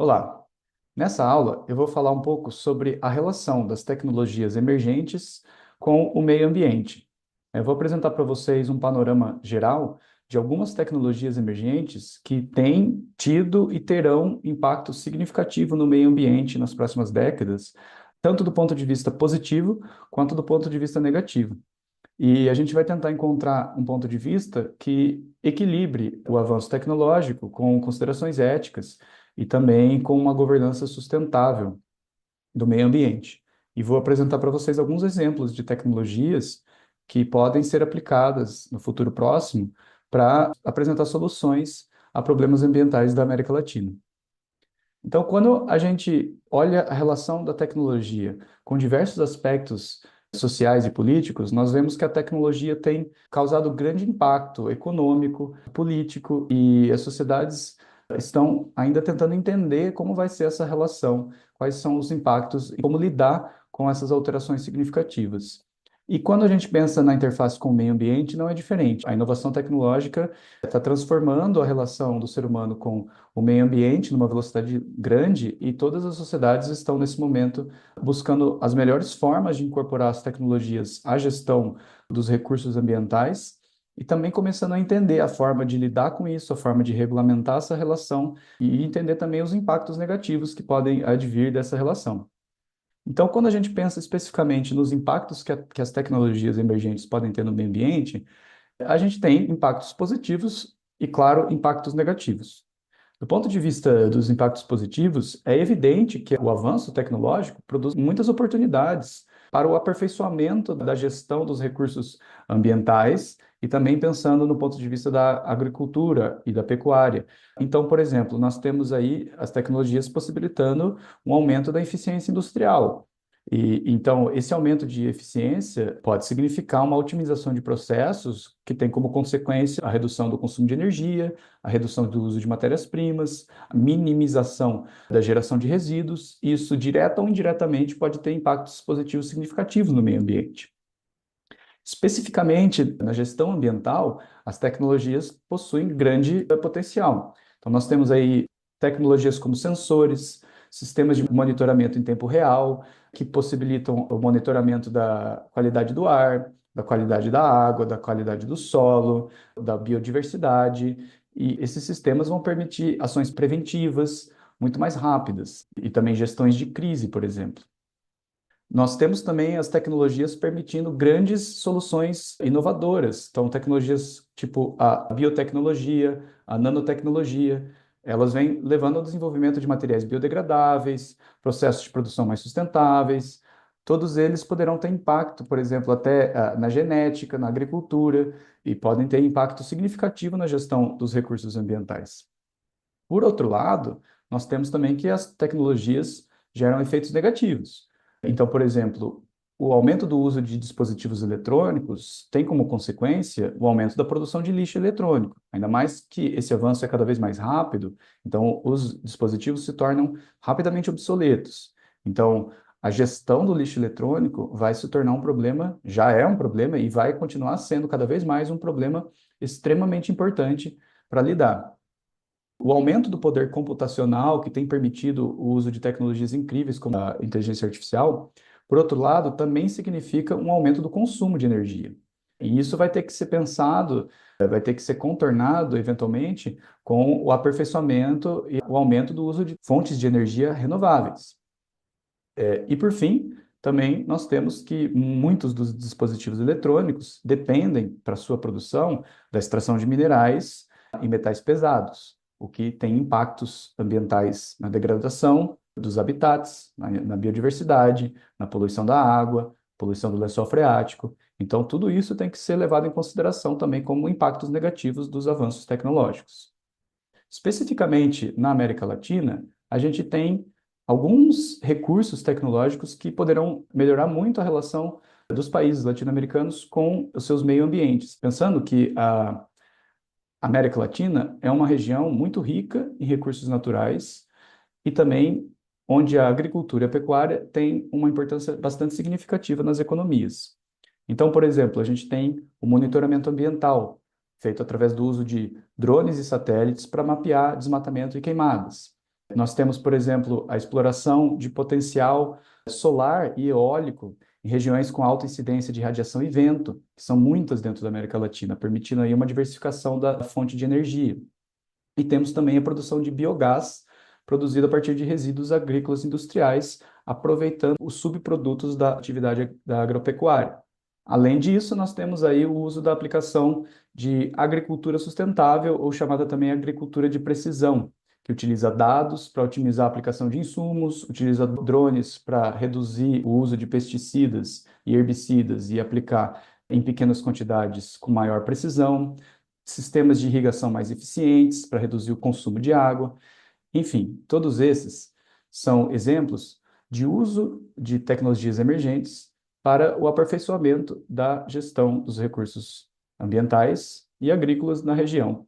Olá! Nessa aula, eu vou falar um pouco sobre a relação das tecnologias emergentes com o meio ambiente. Eu vou apresentar para vocês um panorama geral de algumas tecnologias emergentes que têm tido e terão impacto significativo no meio ambiente nas próximas décadas, tanto do ponto de vista positivo quanto do ponto de vista negativo. E a gente vai tentar encontrar um ponto de vista que equilibre o avanço tecnológico com considerações éticas e também com uma governança sustentável do meio ambiente. E vou apresentar para vocês alguns exemplos de tecnologias que podem ser aplicadas no futuro próximo para apresentar soluções a problemas ambientais da América Latina. Então, quando a gente olha a relação da tecnologia com diversos aspectos sociais e políticos, nós vemos que a tecnologia tem causado grande impacto econômico, político, e as sociedades estão ainda tentando entender como vai ser essa relação, quais são os impactos e como lidar com essas alterações significativas. E quando a gente pensa na interface com o meio ambiente, não é diferente. A inovação tecnológica está transformando a relação do ser humano com o meio ambiente numa velocidade grande, e todas as sociedades estão nesse momento buscando as melhores formas de incorporar as tecnologias à gestão dos recursos ambientais e também começando a entender a forma de lidar com isso, a forma de regulamentar essa relação e entender também os impactos negativos que podem advir dessa relação. Então, quando a gente pensa especificamente nos impactos que as tecnologias emergentes podem ter no meio ambiente, a gente tem impactos positivos e, claro, impactos negativos. Do ponto de vista dos impactos positivos, é evidente que o avanço tecnológico produz muitas oportunidades para o aperfeiçoamento da gestão dos recursos ambientais e também pensando no ponto de vista da agricultura e da pecuária. Então, por exemplo, nós temos aí as tecnologias possibilitando um aumento da eficiência industrial. E então, esse aumento de eficiência pode significar uma otimização de processos que tem como consequência a redução do consumo de energia, a redução do uso de matérias-primas, a minimização da geração de resíduos. Isso, direta ou indiretamente, pode ter impactos positivos significativos no meio ambiente. Especificamente na gestão ambiental, as tecnologias possuem grande potencial. Então, nós temos aí tecnologias como sensores, sistemas de monitoramento em tempo real, que possibilitam o monitoramento da qualidade do ar, da qualidade da água, da qualidade do solo, da biodiversidade. E esses sistemas vão permitir ações preventivas muito mais rápidas e também gestões de crise, por exemplo. Nós temos também as tecnologias permitindo grandes soluções inovadoras. Então, tecnologias tipo a biotecnologia, a nanotecnologia, elas vêm levando ao desenvolvimento de materiais biodegradáveis, processos de produção mais sustentáveis. Todos eles poderão ter impacto, por exemplo, até na genética, na agricultura, e podem ter impacto significativo na gestão dos recursos ambientais. Por outro lado, nós temos também que as tecnologias geram efeitos negativos. Então, por exemplo, o aumento do uso de dispositivos eletrônicos tem como consequência o aumento da produção de lixo eletrônico. Ainda mais que esse avanço é cada vez mais rápido, então os dispositivos se tornam rapidamente obsoletos. Então, a gestão do lixo eletrônico vai se tornar um problema, já é um problema e vai continuar sendo cada vez mais um problema extremamente importante para lidar. O aumento do poder computacional, que tem permitido o uso de tecnologias incríveis como a inteligência artificial, por outro lado, também significa um aumento do consumo de energia. E isso vai ter que ser pensado, vai ter que ser contornado, eventualmente, com o aperfeiçoamento e o aumento do uso de fontes de energia renováveis. E, por fim, também nós temos que muitos dos dispositivos eletrônicos dependem, para sua produção, da extração de minerais e metais pesados, o que tem impactos ambientais na degradação dos habitats, na biodiversidade, na poluição da água, poluição do lençol freático. Então, tudo isso tem que ser levado em consideração também como impactos negativos dos avanços tecnológicos. Especificamente na América Latina, a gente tem alguns recursos tecnológicos que poderão melhorar muito a relação dos países latino-americanos com os seus meio ambientes, pensando que a América Latina é uma região muito rica em recursos naturais e também onde a agricultura e a pecuária têm uma importância bastante significativa nas economias. Então, por exemplo, a gente tem o monitoramento ambiental, feito através do uso de drones e satélites para mapear desmatamento e queimadas. Nós temos, por exemplo, a exploração de potencial solar e eólico em regiões com alta incidência de radiação e vento, que são muitas dentro da América Latina, permitindo aí uma diversificação da fonte de energia. E temos também a produção de biogás, produzido a partir de resíduos agrícolas industriais, aproveitando os subprodutos da atividade da agropecuária. Além disso, nós temos aí o uso da aplicação de agricultura sustentável, ou chamada também agricultura de precisão, que utiliza dados para otimizar a aplicação de insumos, utiliza drones para reduzir o uso de pesticidas e herbicidas e aplicar em pequenas quantidades com maior precisão, sistemas de irrigação mais eficientes para reduzir o consumo de água. Enfim, todos esses são exemplos de uso de tecnologias emergentes para o aperfeiçoamento da gestão dos recursos ambientais e agrícolas na região.